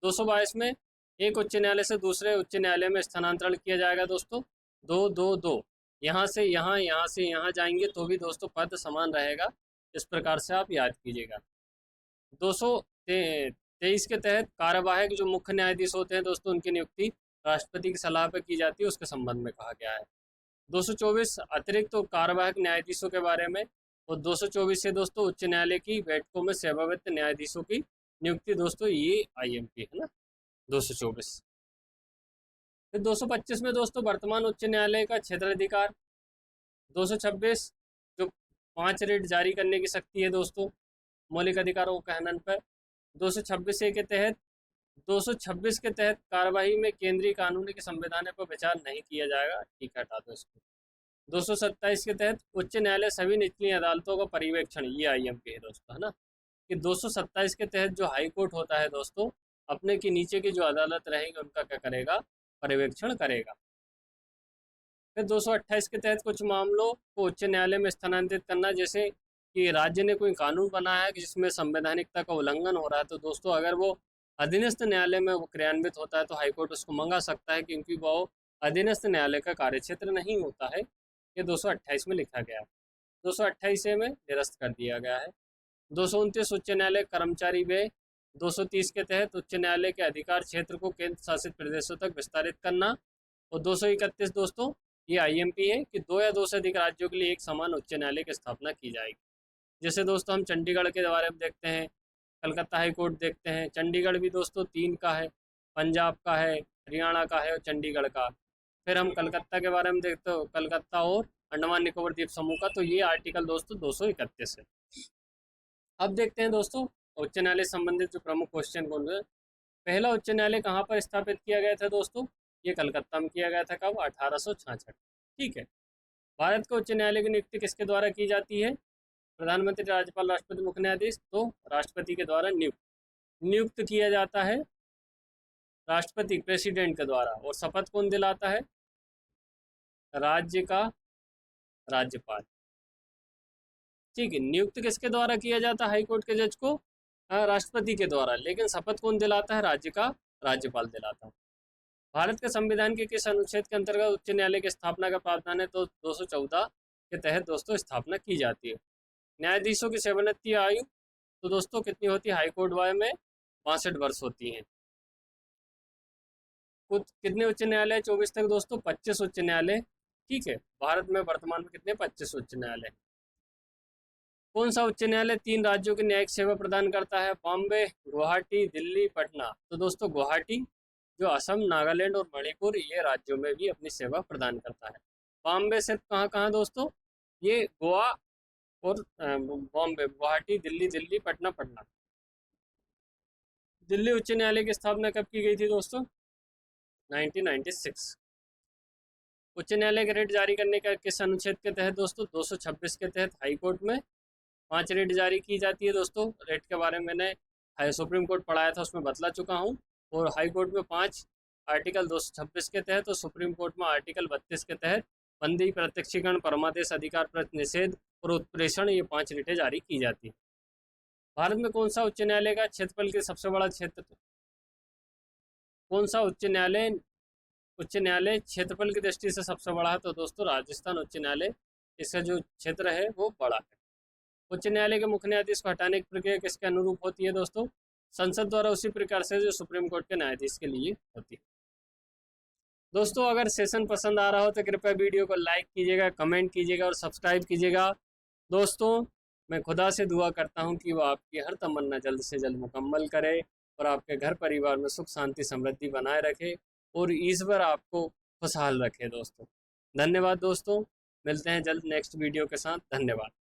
222 में एक उच्च न्यायालय से दूसरे उच्च न्यायालय में स्थानांतरण किया जाएगा दोस्तों। 222 यहाँ से यहाँ, यहाँ से यहाँ जाएंगे तो भी दोस्तों पद समान रहेगा, इस प्रकार से आप याद कीजिएगा। 223 के तहत कार्यवाहक जो मुख्य न्यायाधीश होते हैं दोस्तों उनकी नियुक्ति राष्ट्रपति की सलाह पर की जाती है, उसके संबंध में कहा गया है। 224 अतिरिक्त तो कार्यवाहक न्यायाधीशों के बारे में, और 224 से दोस्तों उच्च न्यायालय की बैठकों में सेवानिवृत्त न्यायाधीशों की नियुक्ति दोस्तों, ये IMP है ना 224। फिर 225 में दोस्तों वर्तमान उच्च न्यायालय का क्षेत्राधिकार। 226 जो 5 रिट जारी करने की शक्ति है दोस्तों मौलिक अधिकारों के हनन पर। 226 के तहत 226 के तहत कार्यवाही में केंद्रीय कानूनी के संविधान पर विचार नहीं किया जाएगा। ठीक है, हटा दो इसको। 227 के तहत उच्च न्यायालय सभी निचली अदालतों का पर्यवेक्षण, ये IMP है दोस्तों, है ना, कि 227 के तहत जो हाई कोर्ट होता है दोस्तों अपने के नीचे की जो अदालत रहेगी उनका क्या करेगा, पर्यवेक्षण करेगा। फिर 228 के तहत कुछ मामलों को उच्च न्यायालय में स्थानांतरित करना, जैसे कि राज्य ने कोई कानून बनाया है जिसमें संवैधानिकता का उल्लंघन हो रहा है, तो दोस्तों अगर वो अधीनस्थ न्यायालय में वो क्रियान्वित होता है तो हाईकोर्ट उसको मंगा सकता है, क्योंकि वो अधीनस्थ न्यायालय का कार्यक्षेत्र नहीं होता है। ये 228 में लिखा गया है। 228 में निरस्त कर दिया गया है। 229 उच्च न्यायालय कर्मचारी व्यय। 230 के तहत उच्च न्यायालय के अधिकार क्षेत्र को केंद्र शासित प्रदेशों तक विस्तारित करना। और 231 दोस्तों ये IMP है कि 2 या 2 से अधिक राज्यों के लिए एक समान उच्च न्यायालय की स्थापना की जाएगी। जैसे दोस्तों हम चंडीगढ़ के बारे में देखते हैं, कलकत्ता हाई कोर्ट देखते हैं। चंडीगढ़ भी दोस्तों 3 का है, पंजाब का है, हरियाणा का है और चंडीगढ़ का। फिर हम कलकत्ता के बारे में देखते हो, कलकत्ता और अंडमान निकोबार द्वीप समूह का, तो ये आर्टिकल दोस्तों 231 है। अब देखते हैं दोस्तों उच्च न्यायालय संबंधित जो प्रमुख क्वेश्चन कौन है। पहला उच्च न्यायालय कहाँ पर स्थापित किया गया था दोस्तों, ये कलकत्ता में किया गया था। कब? 1866। ठीक है, भारत के उच्च न्यायालय की नियुक्ति किसके द्वारा की जाती है? प्रधानमंत्री, राज्यपाल, राष्ट्रपति, मुख्य न्यायाधीश। तो राष्ट्रपति के द्वारा नियुक्त किया जाता है, राष्ट्रपति प्रेसिडेंट के द्वारा। और शपथ कौन दिलाता है? राज्य का राज्यपाल। ठीक है, नियुक्त किसके द्वारा किया जाता है हाईकोर्ट के जज को? राष्ट्रपति के द्वारा, लेकिन शपथ कौन दिलाता है? राज्य का राज्यपाल दिलाता है। भारत के संविधान के किस अनुच्छेद के अंतर्गत उच्च न्यायालय की स्थापना का प्रावधान है? तो 214 के तहत दोस्तों स्थापना की जाती है। न्यायाधीशों की सेवानिवृत्ति आयु तो दोस्तों कितनी होती है? हाईकोर्ट वाले में 62 वर्ष होती है। कुछ कितने उच्च न्यायालय 24 तक दोस्तों? 25 उच्च न्यायालय। ठीक है, भारत में वर्तमान में कितने? 25 उच्च न्यायालय। कौन सा उच्च न्यायालय 3 राज्यों की न्यायिक सेवा प्रदान करता है? बॉम्बे, गुवाहाटी, दिल्ली, पटना। तो दोस्तों गुवाहाटी, जो असम, नागालैंड और मणिपुर, ये राज्यों में भी अपनी सेवा प्रदान करता है। बॉम्बे सिर्फ कहाँ कहाँ दोस्तों? ये गोवा और बॉम्बे, गुवाहाटी, दिल्ली, दिल्ली, पटना, पटना। दिल्ली उच्च न्यायालय की स्थापना कब की गई थी दोस्तों? 1996। उच्च न्यायालय का रेट जारी करने का किस अनुच्छेद के तहत दोस्तों? 226 के तहत हाई कोर्ट में 5 रेट जारी की जाती है दोस्तों। रेट के बारे में मैंने सुप्रीम कोर्ट पढ़ाया था, उसमें बतला चुका हूँ। और हाई कोर्ट में 5 आर्टिकल 226 के तहत और सुप्रीम कोर्ट में आर्टिकल 32 के तहत बंदी, प्रत्यक्षीकरण, परमादेश, अधिकार प्रति निषेध और उत्प्रेषण, ये 5 रेटें जारी की जाती है। भारत में कौन सा उच्च न्यायालय का क्षेत्रफल के सबसे बड़ा क्षेत्र? कौन सा उच्च न्यायालय क्षेत्रफल की दृष्टि से सबसे बड़ा है? तो दोस्तों राजस्थान उच्च न्यायालय, इसका जो क्षेत्र है वो बड़ा है। उच्च न्यायालय के मुख्य न्यायाधीश को हटाने की प्रक्रिया किसके अनुरूप होती है दोस्तों? संसद द्वारा, उसी प्रकार से जो सुप्रीम कोर्ट के न्यायाधीश के लिए होती है। दोस्तों अगर सेशन पसंद आ रहा हो तो कृपया वीडियो को लाइक कीजिएगा, कमेंट कीजिएगा और सब्सक्राइब कीजिएगा। दोस्तों मैं खुदा से दुआ करता हूँ कि वो आपकी हर तमन्ना जल्द से जल्द मुकम्मल करे और आपके घर परिवार में सुख शांति समृद्धि बनाए रखे और ईश्वर आपको खुशहाल रखे दोस्तों। धन्यवाद दोस्तों, मिलते हैं जल्द नेक्स्ट वीडियो के साथ। धन्यवाद।